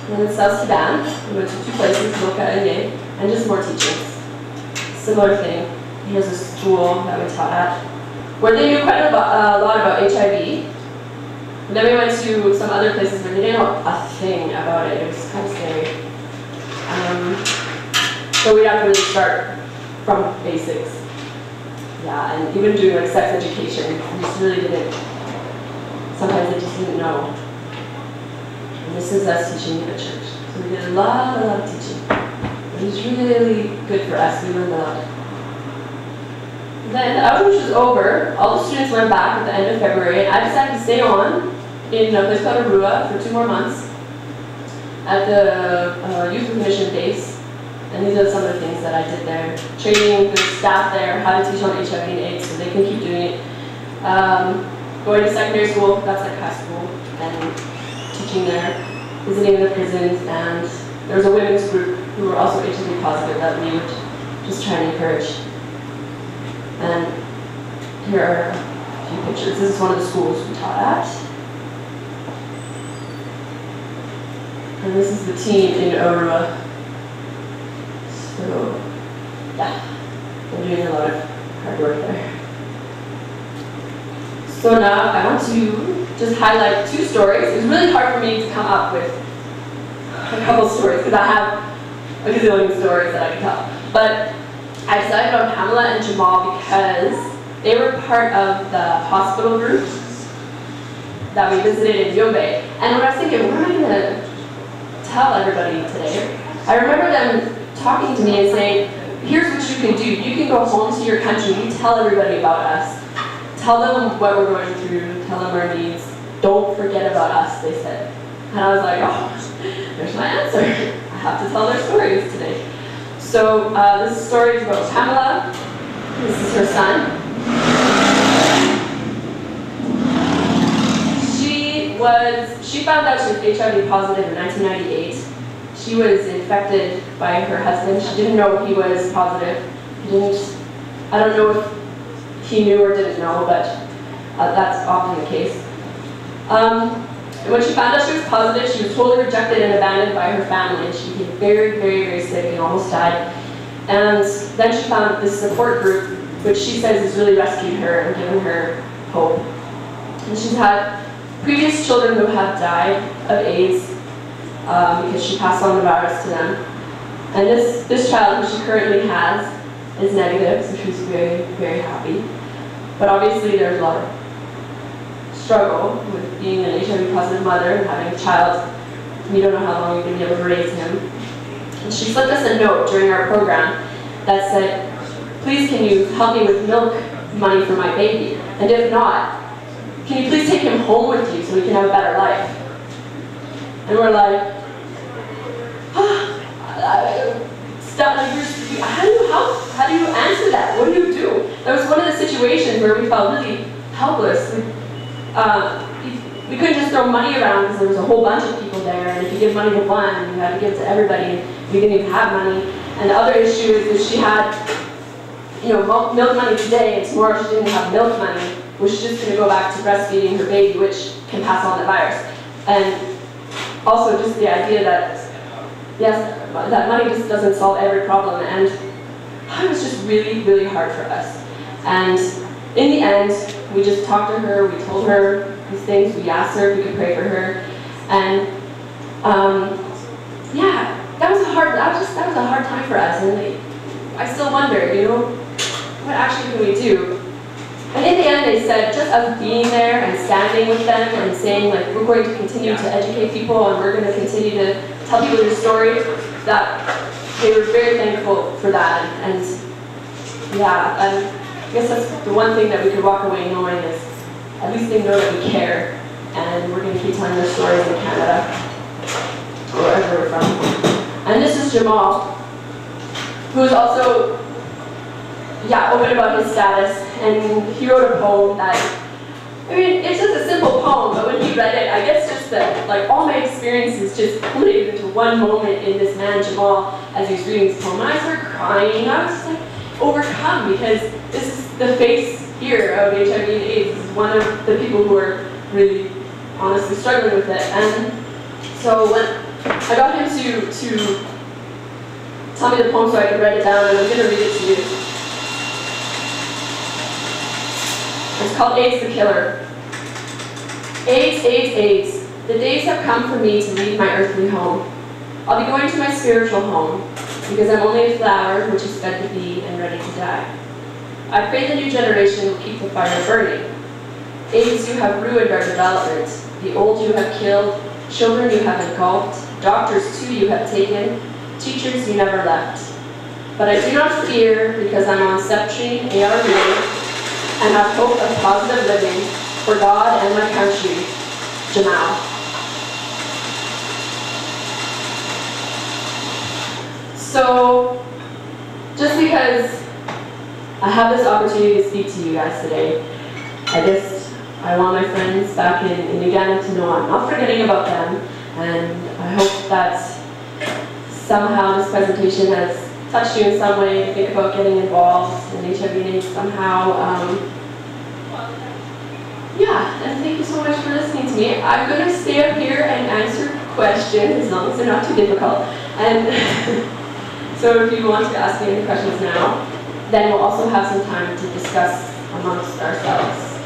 And in South Sudan, we went to 2 places, Mocha and Ye, and just more teachings. Similar thing. Here's a school that we taught at, where they knew quite a lot about HIV. And then we went to some other places where they didn't know a thing about it. It was kind of scary. So we'd have to really start from basics. Yeah, and even doing like sex education, we just really didn't, sometimes they just didn't know. And this is us teaching in the church. So we did a lot of teaching. It was really good for us, we learned a lot. Then the outreach was over, all the students went back at the end of February, and I decided to stay on in a place called Arua for 2 more months at the youth commission base. And these are some of the things that I did there. Training the staff there how to teach on HIV and AIDS so they can keep doing it. Going to secondary school, that's like high school, and teaching there, visiting the prisons, and there was a women's group who were also HIV positive that we would just try and encourage. And here are a few pictures. This is one of the schools we taught at. And this is the team in Arua. So, yeah, we're doing a lot of hard work there. So now I want to just highlight 2 stories. It was really hard for me to come up with a couple stories because I have a gazillion stories that I can tell. But I decided on Pamela and Jamal because they were part of the hospital group that we visited in Yobe. And when I was thinking, what am I going to tell everybody today? I remember them talking to me and saying, here's what you can do. You can go home to your country, you tell everybody about us. Tell them what we're going through, tell them our needs. Don't forget about us, they said. And I was like, oh, there's my answer. I have to tell their stories today. So this story is about Pamela. This is her son. She found out she was HIV positive in 1998. She was infected by her husband. She didn't know he was positive. I don't know if he knew or didn't know, but that's often the case. And when she found out she was positive, she was totally rejected and abandoned by her family, and she became very, very, very sick and almost died. And then she found this support group, which she says has really rescued her and given her hope. And she's had previous children who have died of AIDS because she passed on the virus to them. And this child who she currently has is negative, so she's very, very happy. But obviously there's a lot of struggle with being an HIV positive mother and having a child. You don't know how long you're going to be able to raise him. And she slipped us a note during our program that said, please can you help me with milk money for my baby? And if not, can you please take him home with you so we can have a better life? And we're like, how do you answer that? What do you do? That was one of the situations where we felt really helpless. We couldn't just throw money around because there was a whole bunch of people there, and if you give money to one, you had to give to everybody, and we didn't even have money. And the other issue is that she had, milk money today, and tomorrow she didn't have milk money, which is just going to go back to breastfeeding her baby, which can pass on the virus. And also just the idea that, yes, that money just doesn't solve every problem, and it was just really, really hard for us. And in the end, we just talked to her, we told her these things, we asked her if we could pray for her, and yeah, that was a hard time for us, and I still wonder, what actually can we do? And in the end, they said, just us being there and standing with them and saying, like, we're going to continue to educate people and we're going to continue to tell people your story, that they were very thankful for that. And yeah, I guess that's the one thing that we could walk away knowing is, at least they know that we care, and we're going to keep telling their stories in Canada, or wherever we're from. And this is Jamal, who is also open about his status, and he wrote a poem that, it's just a simple poem, but when he read it, I guess just that, like, all my experiences just culminated into one moment in this man, Jamal, as he was reading this poem, and I started crying, and I was just like, overcome, because this is the face here of HIV and AIDS. This is one of the people who are really, honestly struggling with it. And so I got him to tell me the poem so I could write it down, and I'm going to read it to you. It's called AIDS the Killer. AIDS, AIDS, AIDS. The days have come for me to leave my earthly home. I'll be going to my spiritual home, because I'm only a flower which is fed with thee and ready to die. I pray the new generation will keep the fire burning. AIDS, you have ruined our development. The old you have killed, children you have engulfed, doctors too you have taken, teachers you never left. But I do not fear, because I'm on Septrine, ARV, and have hope of positive living for God and my country. Jamal. So, just because I have this opportunity to speak to you guys today, I want my friends back in Uganda to know I'm not forgetting about them, and I hope that somehow this presentation has touched you in some way to think about getting involved in HIV and AIDS somehow. Yeah, and thank you so much for listening to me. I'm going to stay up here and answer questions, as long as they're not too difficult. And so if you want to ask me any questions now, then we'll also have some time to discuss amongst ourselves.